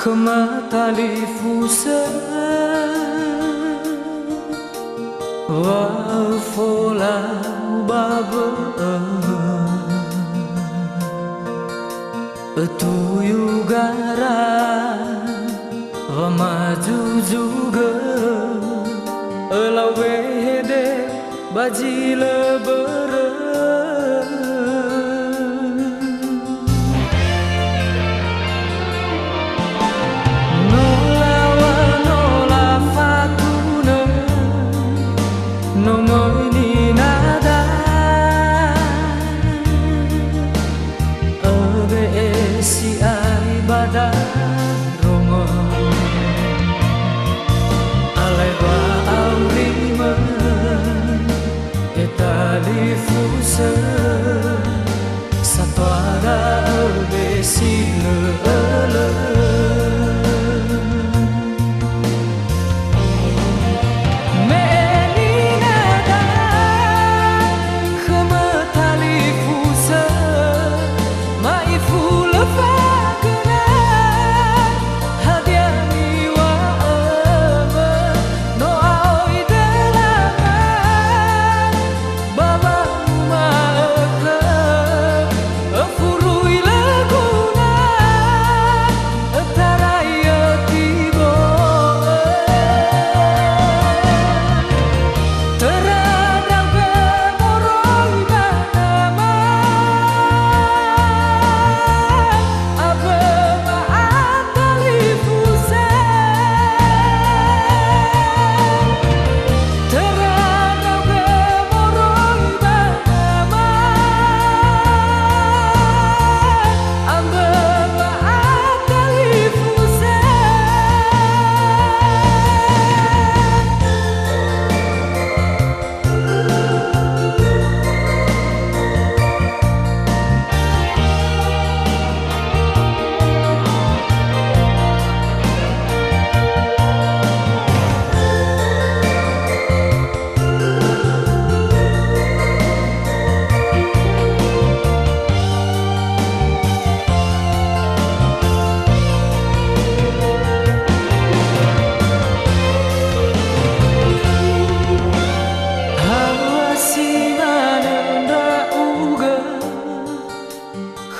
Kematali fusa wa fola baba tuyu gara wa maju juga lawe de baji lebere no moi ni nada abe si ai bada roma alai ba aurima etali fusa satwara abe si le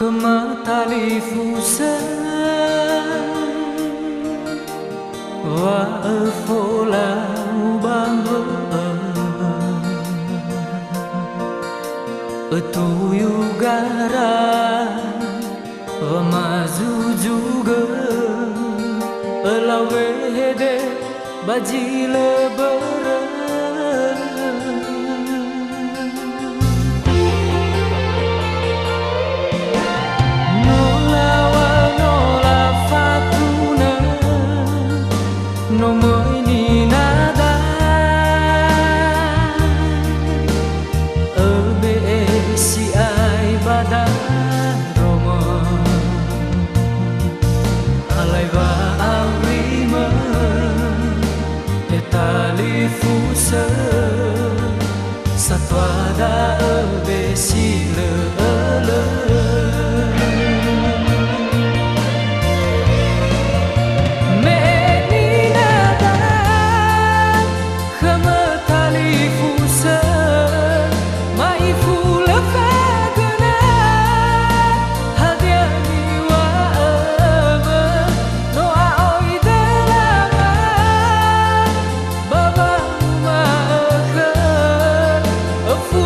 Kematali fusa wa fola bamba tuyu gara wa maju juga lawe de baji lebere no moi ni nada abe si ai bada roma alai ba aurima etali fusa satwada abe si le Of